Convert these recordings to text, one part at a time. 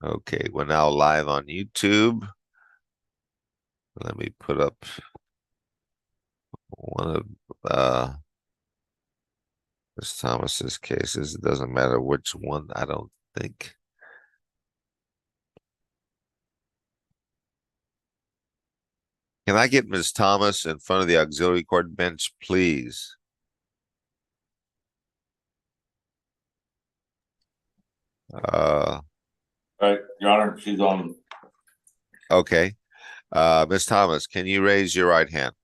Okay, we're now live on YouTube. Let me put up one of Ms. Thomas's cases. It doesn't matter which one, I don't think. Can I get Ms. Thomas in front of the auxiliary court bench, please? Your Honor, she's on. Okay. Ms. Thomas, can you raise your right hand?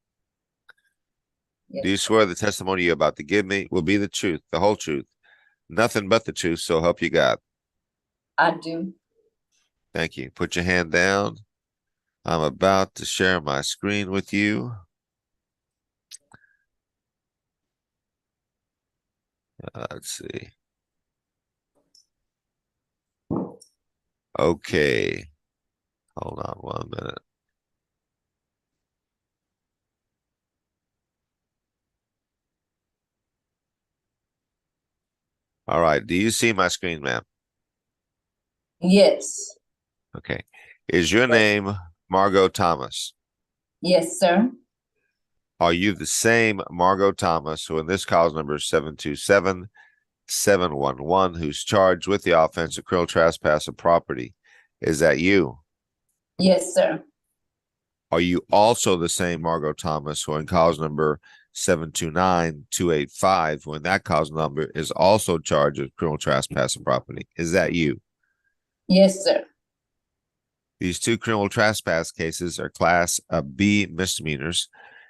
Yes. Do you swear the testimony you're about to give me will be the truth, the whole truth, nothing but the truth, so help you God? I do. Thank you. Put your hand down. I'm about to share my screen with you. Let's see. Okay. Hold on 1 minute. All right. Do you see my screen, ma'am? Yes. Okay. Is your name Margot Thomas? Yes, sir. Are you the same Margot Thomas who in this cause number 727-711 who's charged with the offense of criminal trespass of property? Is that you? Yes, sir. Are you also the same Margot Thomas who in cause number 729-285 when that cause number is also charged with criminal trespass of property? Is that you? Yes, sir. These two criminal trespass cases are class B misdemeanors.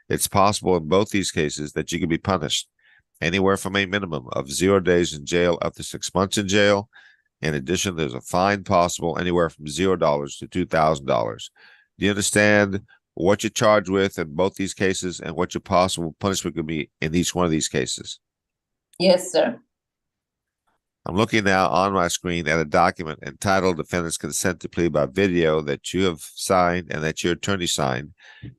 It's possible in both these cases that you could be punished anywhere from a minimum of 0 days in jail up to 6 months in jail. In addition, there's a fine possible anywhere from $0 to $2,000. Do you understand what you're charged with in both these cases and what your possible punishment could be in each one of these cases? Yes, sir. I'm looking now on my screen at a document entitled Defendant's Consent to Plea by Video that you have signed and that your attorney signed,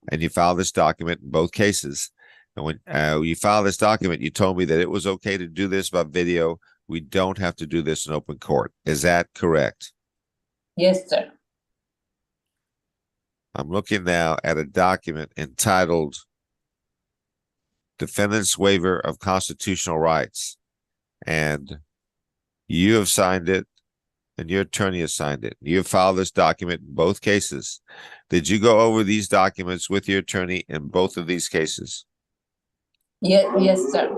and you filed this document in both cases. And when you filed this document, you told me that it was okay to do this by video. We don't have to do this in open court. Is that correct? Yes, sir. I'm looking now at a document entitled Defendant's Waiver of Constitutional Rights, and you have signed it, and your attorney has signed it. You have filed this document in both cases. Did you go over these documents with your attorney in both of these cases? Yes, sir.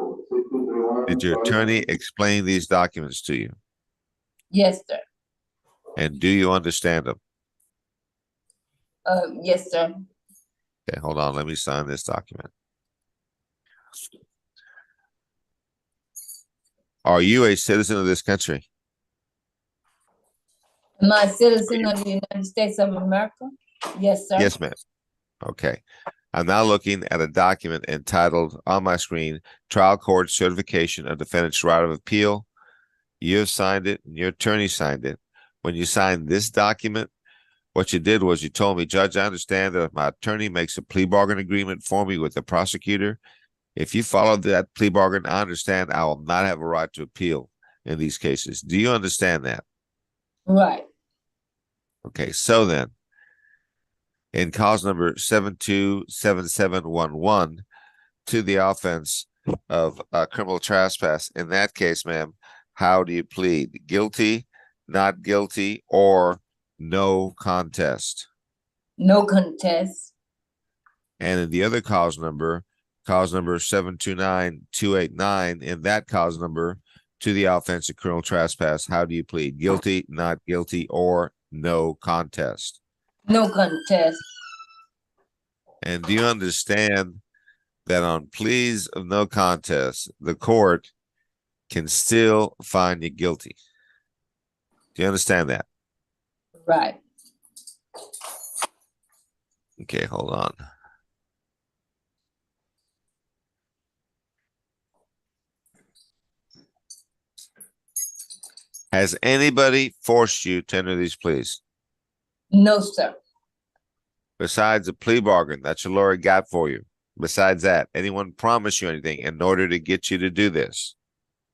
Did your attorney explain these documents to you? Yes, sir. And do you understand them? Yes, sir. Okay, hold on. Let me sign this document. Are you a citizen of this country? Am I a citizen of the United States of America? Yes, sir. Yes, ma'am. Okay. I'm now looking at a document entitled on my screen, Trial Court Certification of Defendant's Right of Appeal. You have signed it and your attorney signed it. When you signed this document, what you did was you told me, Judge, I understand that if my attorney makes a plea bargain agreement for me with the prosecutor, if you follow that plea bargain, I understand I will not have a right to appeal in these cases. Do you understand that? Right. Okay, so then, in cause number 727-711 to the offense of criminal trespass, in that case, ma'am, how do you plead? Guilty, not guilty, or no contest? No contest. And in the other cause number 729-289, in that cause number to the offense of criminal trespass, how do you plead? Guilty, not guilty, or no contest? No contest. And do you understand that on pleas of no contest, the court can still find you guilty? Do you understand that? Right. Okay, hold on. Has anybody forced you to enter these pleas? No, sir. Besides the plea bargain that your lawyer got for you? Besides that, anyone promise you anything in order to get you to do this?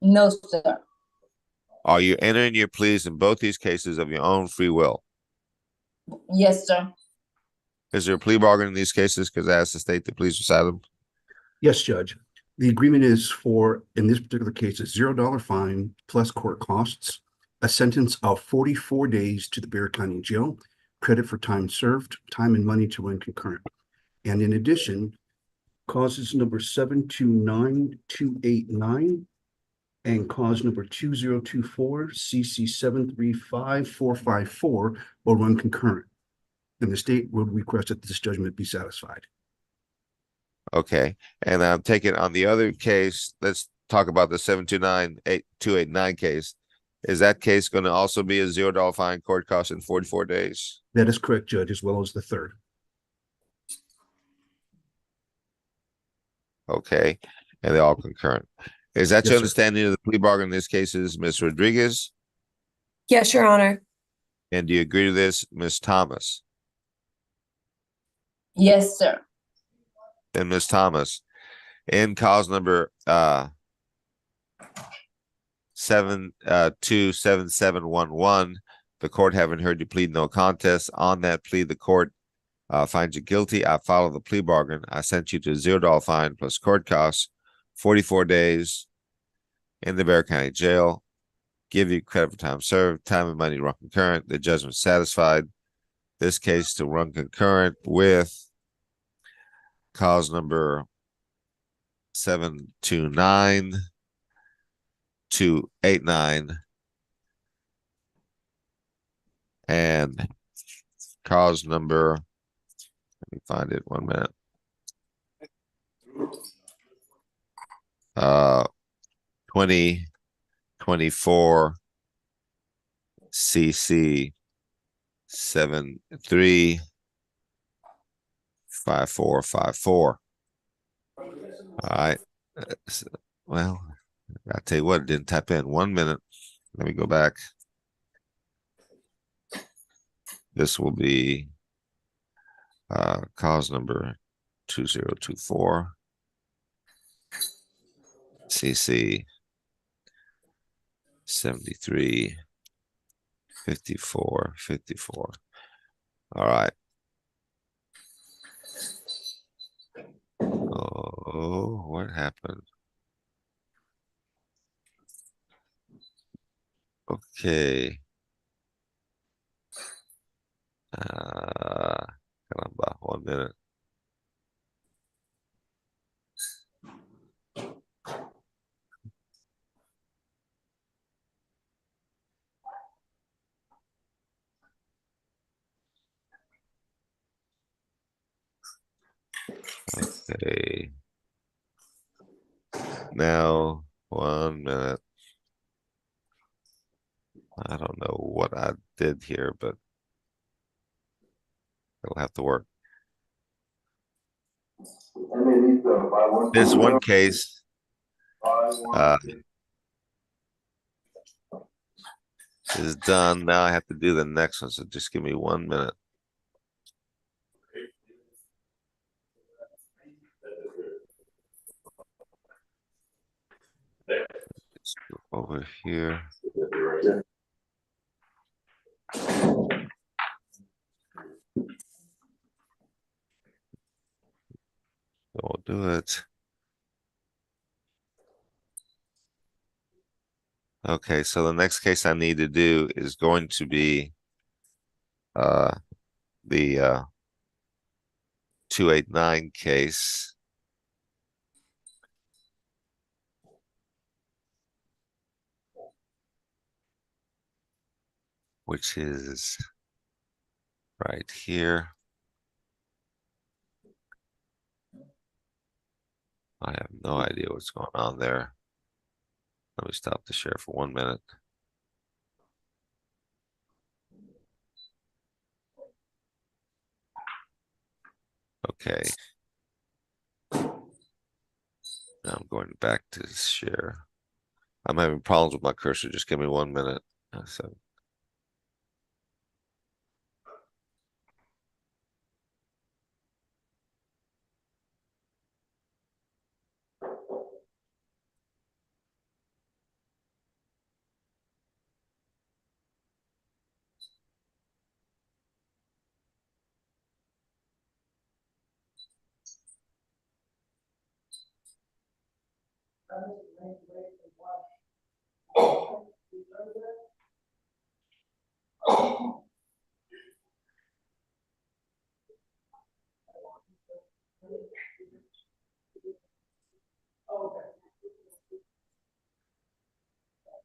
No, sir. Are you entering your pleas in both these cases of your own free will? Yes, sir. Is there a plea bargain in these cases? Because I asked the state to please recite them. Yes, Judge. The agreement is for, in this particular case, a $0 fine plus court costs, a sentence of 44 days to the Bexar County Jail, credit for time served, time and money to run concurrent. And in addition, causes number 729289 and cause number 2024 CC 735454 will run concurrent. And the state would request that this judgment be satisfied. Okay, and I'm taking on the other case. Let's talk about the 7298289 case. Is that case going to also be a $0 fine, court cost in 44 days? That is correct, Judge, as well as the third. Okay, and they're all concurrent. Is that Yes, your sir. understanding of the plea bargain in this case, is Ms. Rodriguez? Yes, Your Honor. And do you agree to this, Ms. Thomas? Yes, sir. And Ms. Thomas, in cause number 27711, the court having heard you plead no contest. On that plea, the court finds you guilty. I follow the plea bargain. I sent you to a $0 fine plus court costs, 44 days in the Bexar County Jail. Give you credit for time served, time and money run concurrent. The judgment satisfied. This case to run concurrent with cause number 729289 and cause number, let me find it 1 minute. 2024 CC 735454. All right. Well, I tell you what, it didn't type in 1 minute. Let me go back. This will be cause number 2024 CC 735454. All right. Oh, what happened? Okay. Caramba, 1 minute. Okay. Now, 1 minute. I don't know what I did here, but it'll have to work. This one case, is done. Now I have to do the next one, so just give me 1 minute. Let's go over here. We'll do it. Okay, so the next case I need to do is going to be the 289 case. Which is right here. I have no idea what's going on there. Let me stop the share for 1 minute. Okay. Now I'm going back to share. I'm having problems with my cursor. Just give me 1 minute. So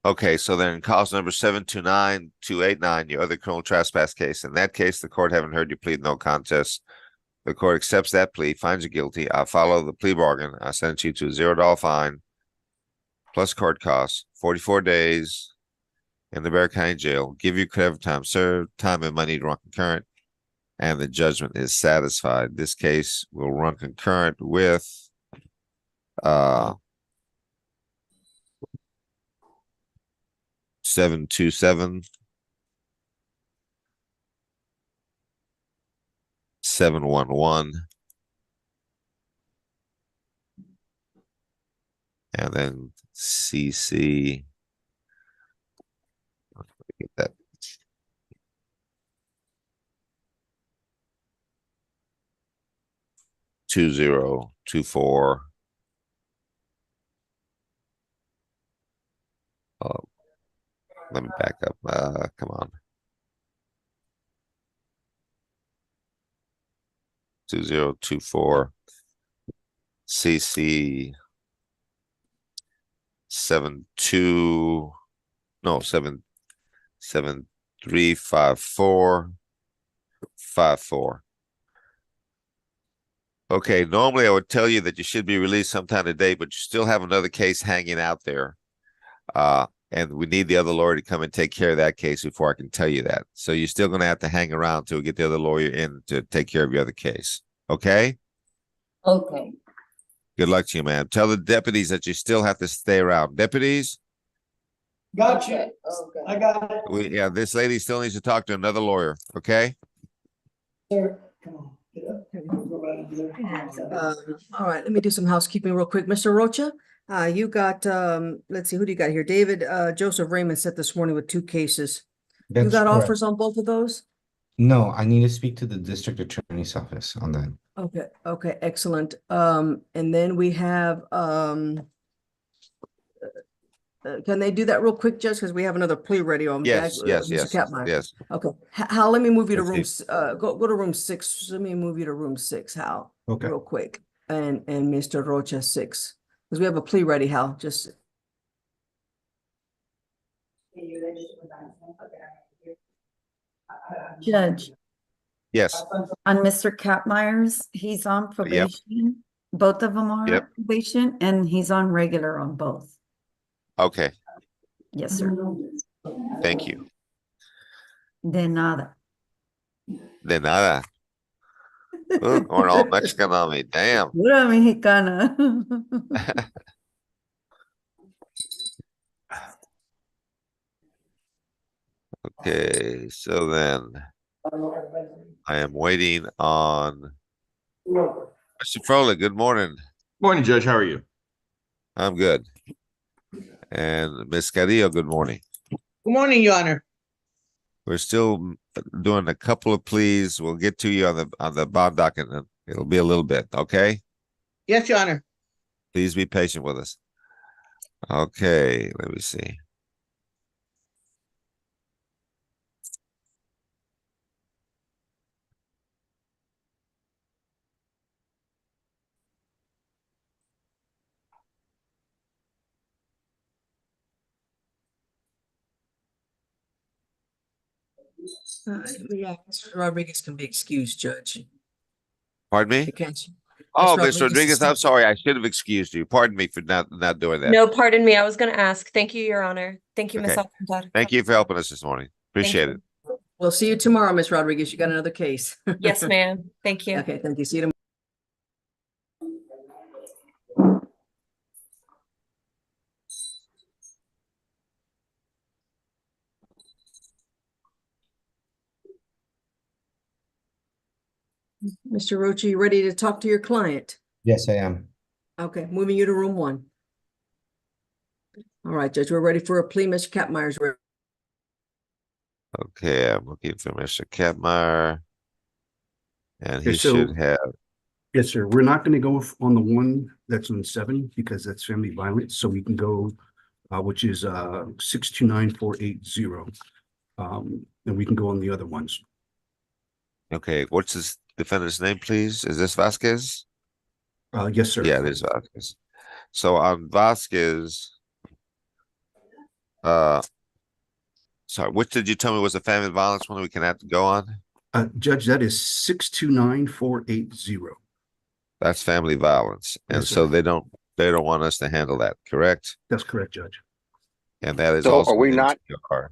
Okay, so then cause number 729-289, your other criminal trespass case. In that case, the court having heard you plead no contest. The court accepts that plea, finds you guilty. I follow the plea bargain. I sentence you to a $0 fine plus court costs, 44 days in the Bexar County Jail, give you credit for time served, time and money to run concurrent, and the judgment is satisfied. This case will run concurrent with 727 711 and then CC. Let me get that. Two zero two four. Let me back up. Come on. 2024 CC 72 no 7735454. Okay, normally I would tell you that you should be released sometime today, but you still have another case hanging out there. And we need the other lawyer to come and take care of that case before I can tell you that. So you're still going to have to hang around till we get the other lawyer in to take care of your other case. Okay? Okay. Good luck to you, man. Tell the deputies that you still have to stay around. Deputies, Got you. Okay. Okay. I got it, this lady still needs to talk to another lawyer. Okay? sir. Come on, get up. Go right over there. All right, let me do some housekeeping real quick. Mr. Rocha, you got, let's see, who do you got here? David, Joseph Raymond set this morning with 2 cases. You That's got correct. offers on both of those? No, I need to speak to the district attorney's office on that. Okay, excellent. And then we have, can they do that real quick, Judge? Because we have another plea ready on. Yes, Mr. Kapmeyer. yes. Okay, Hal, let me move you to Let's room, go to room 6. Let me move you to room 6, Hal, Okay. real quick. And Mr. Rocha 6, because we have a plea ready, Hal, just. Judge, Yes. on Mr. Capmeyer's, he's on probation. Both of them are Yep. on probation, and he's on regular on both. Okay. Yes, sir. Thank you. De nada. De nada. Ooh, going all Mexican on me. Damn. Pura mexicana. Okay, so then I am waiting on Mr. Froelich. Good morning. Morning, Judge. How are you? I'm good. And Ms. Carrillo, good morning. Good morning, Your Honor. We're still doing a couple of pleas. We'll get to you on the bond document. It'll be a little bit, okay? Yes, Your Honor. Please be patient with us. Okay, let me see. Yeah, Mr. Rodriguez can be excused, Judge. Pardon me? You can't. Oh, Ms. Ms. Rodriguez, is I'm still- sorry. I should have excused you. Pardon me for not doing that. No, pardon me. I was going to ask. Thank you, Your Honor. Thank you, Ms. Okay. Alcantar. Thank you for helping us this morning. Appreciate you. it. We'll see you tomorrow, Ms. Rodriguez. You got another case. Yes, ma'am. Thank you. Okay, thank you. See you tomorrow. Mr. Rocha, you ready to talk to your client? Yes, I am. Okay, moving you to room 1. All right, Judge, we're ready for a plea. Mr. Kapmeyer's ready. Okay, I'm looking for Mr. Kapmeyer. And he Okay, so- should have, Yes, sir. We're not going to go on the one that's on 7 because that's family violence. So we can go, which is 629480. And we can go on the other ones. Okay, what's this defendant's name, please? Is this Vasquez? Yes, sir. Yeah, it is Vasquez. So on Vasquez, sorry, which did you tell me was the family violence one we can have to go on? Judge, that is 629480. That's family violence, and Yes, so sir. they don't want us to handle that, correct? That's correct, Judge. And that is So also are we an not- MTR.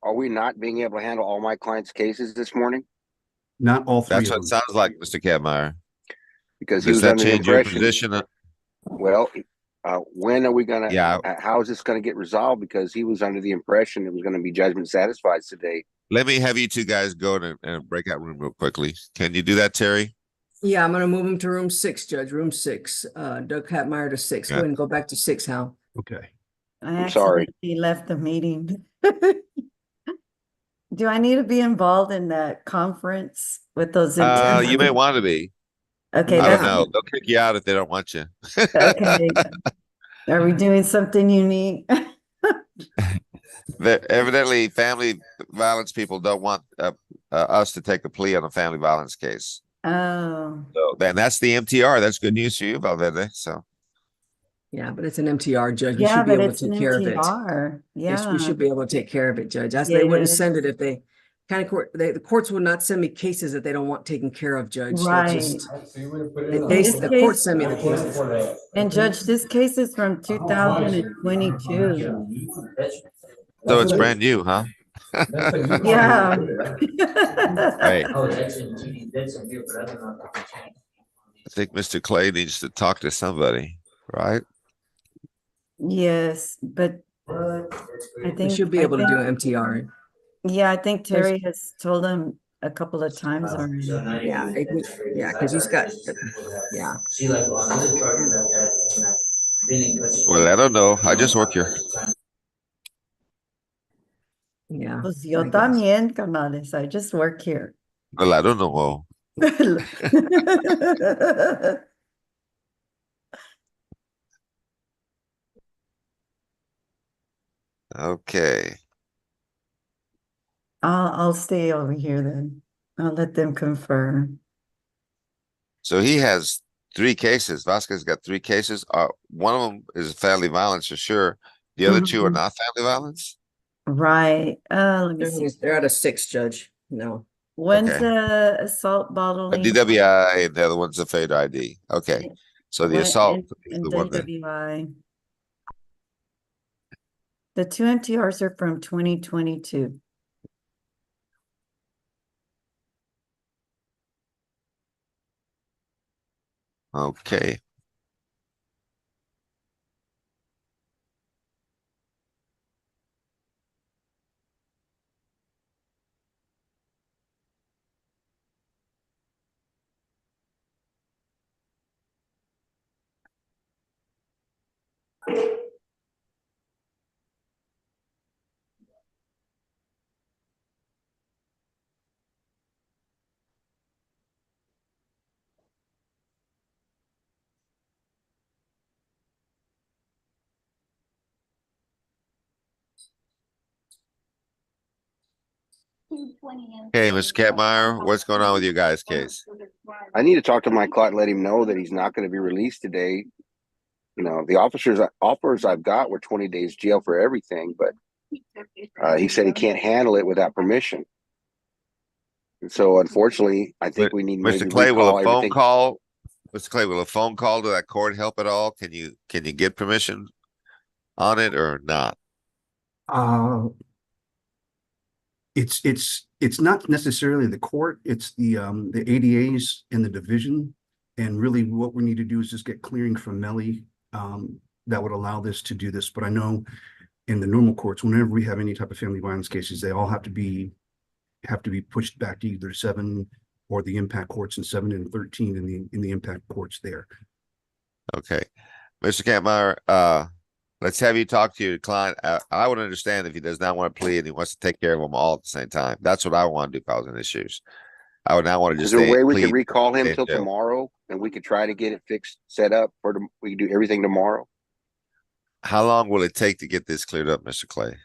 Are we not being able to handle all my clients' cases this morning? Not all three That's of what it them. sounds like, Mr. Kadmeyer. Because he Does was that under the change your impression, position? well, when are we gonna, Yeah, how is this gonna get resolved? Because he was under the impression it was gonna be judgment satisfied today. let me have you two guys go in a breakout room real quickly. Can you do that, Terry? Yeah, I'm gonna move him to room 6, Judge, room 6. Doug Hatmeyer to 6. Go Yeah. ahead and go back to 6, Hal. Okay. I I'm sorry. accidentally left the meeting. Do I need to be involved in that conference with those? You may intense- want to be. Okay, I don't that's, know. They'll kick you out if they don't want you. okay. Are we doing something unique? Evidently, family violence people don't want us to take a plea on a family violence case. Oh, So then that's the MTR. That's good news for you, Valverde. So Yeah, but it's an MTR, Judge. We yeah, should be but able it's to an take care of it. MTR. Yes, Yeah. we should be able to take care of it, Judge. As they wouldn't Yes. send it if they the courts would not send me cases that they don't want taken care of, Judge. They're Right. just- this the case- courts send me the cases. And Judge, this case is from 2022. so it's brand new, huh? Yeah. Right. I think Mr. Clay needs to talk to somebody, right? Yes, but I They think. should be I able to think- do MTR. Yeah, I think Terry has told him a couple of times already. Yeah, because he's got, yeah. Well, I don't know. I just work here. Yeah. Pues yo I guess. también, carnales. I just work here. Well, I don't know. Okay. I'll stay over here then. I'll let them confirm. So he has 3 cases. Vasquez got 3 cases. One of them is family violence for sure. The other 2 are Mhm. not family violence. Right. Let me see. They're out of 6, Judge. No. When's Okay. the assault A bottling? DWI and the other one's a Fade ID. Okay. So the When- assault and- is and the one that, DWI. The 2 MTRs are from 2022. okay. Hey, Mr. Katmeyer, what's going on with your guys' case? I need to talk to my client, let him know that he's not gonna be released today. You know, the offers I've got were 20 days jail for everything, but he said he can't handle it without permission. And so unfortunately, I think we need maybe Mr. Clay, will recall a phone everything. call, Mr. Clay, will a phone call to that court help at all? Can you get permission on it or not? It's not necessarily the court, it's the ADAs and the division. And really what we need to do is just get clearing from Melly that would allow this to do this. But I know in the normal courts, whenever we have any type of family violence cases, they all have to be pushed back to either 7 or the impact courts in 7 and 13 in the impact courts there. Okay. Mr. Kampmeyer, let's have you talk to your client. I would understand if he does not want to plead and he wants to take care of them all at the same time. That's what I want to do if I was in his shoes. I would not want to Is just there a way we plead. can recall him stay in till jail. tomorrow and and we could try to get it fixed, set up for we can do everything tomorrow. How long will it take to get this cleared up, Mr. Clay?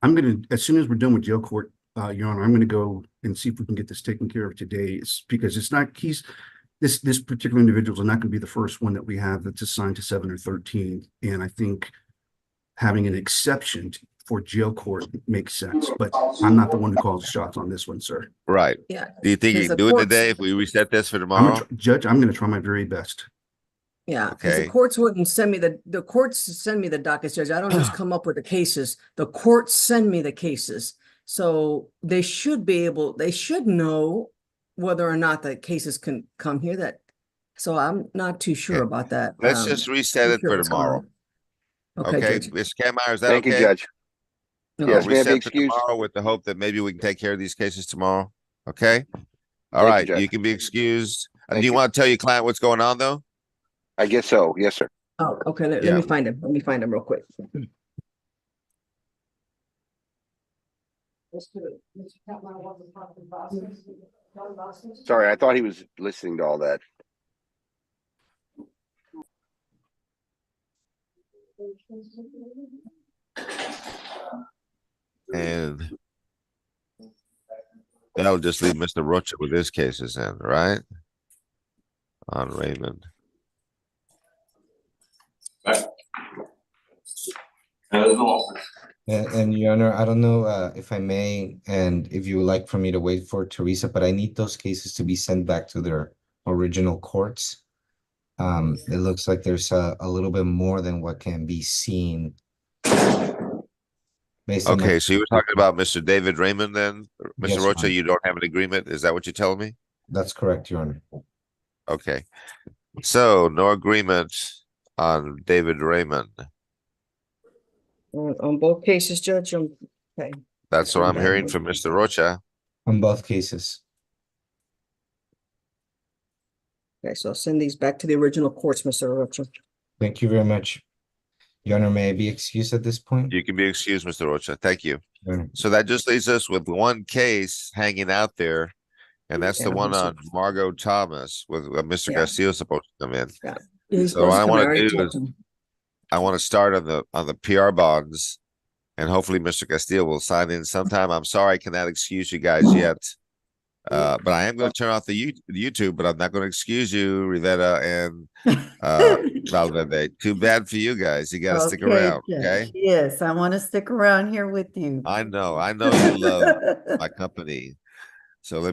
I'm gonna, as soon as we're done with jail court, Your Honor, I'm gonna go and see if we can get this taken care of today. It's because it's not, this particular individual is not gonna be the first one that we have that's assigned to 7 or 13. And I think having an exception for jail court makes sense, but I'm not the one who calls the shots on this one, sir. Right. Yeah. Do you think you Because can the do it courts- today if we reset this for I'm tomorrow? gonna, Judge, I'm gonna try my very best. Yeah, because the Okay. courts wouldn't send me the courts send me the dockets, Judge. I don't just come up with the cases. The courts send me the cases. So they should know whether or not the cases can come here so I'm not too sure Okay. about that. Let's just reset not it sure for what's going tomorrow. on. Okay, Judge. Mr. Kameyer, is that Thank you, okay? Judge. Okay. Yes, may I be Reset for excused? tomorrow with the hope that maybe we can take care of these cases tomorrow. Okay? All Thank you, right, Judge. you can be excused. And Thank do you you. want to tell your client what's going on though? I guess so. Yes, sir. Oh, okay, let Yeah. me find him. Let me find him real quick. Sorry, I thought he was listening to all that. And that'll just leave Mr. Rocha with his cases in, right? On Raymond. And Your Honor, I don't know if I may, and if you would like for me to wait for Teresa, but I need those cases to be sent back to their original courts. It looks like there's a little bit more than what can be seen. Based on my- Okay, so you were talking about Mr. David Raymond then? Yes, Mr. Rocha, Your Honor. you don't have an agreement? Is that what you're telling me? That's correct, Your Honor. Okay. So no agreement on David Raymond. On both cases, Judge, okay. That's what I'm hearing from Mr. Rocha. On both cases. Okay, so I'll send these back to the original courts, Mr. Rocha. Thank you very much. Your Honor, may I be excused at this point? You can be excused, Mr. Rocha. Thank you. Your Honor. So that just leaves us with one case hanging out there. And that's the Yeah, one Mr. on Margot Thomas with Mr. Yeah. Garcia supposed to come in. He's So what supposed I to come, wanna already do told is- him. I want to start on the PR bonds. And hopefully Mr. Castillo will sign in sometime. I'm sorry I cannot excuse you guys yet. But I am going to turn off the YouTube, but I'm not going to excuse you, Rivera and Valverde. Too bad for you guys. You got to stick around, Judge. okay? Yes, I want to stick around here with you. I know you love my company. So let me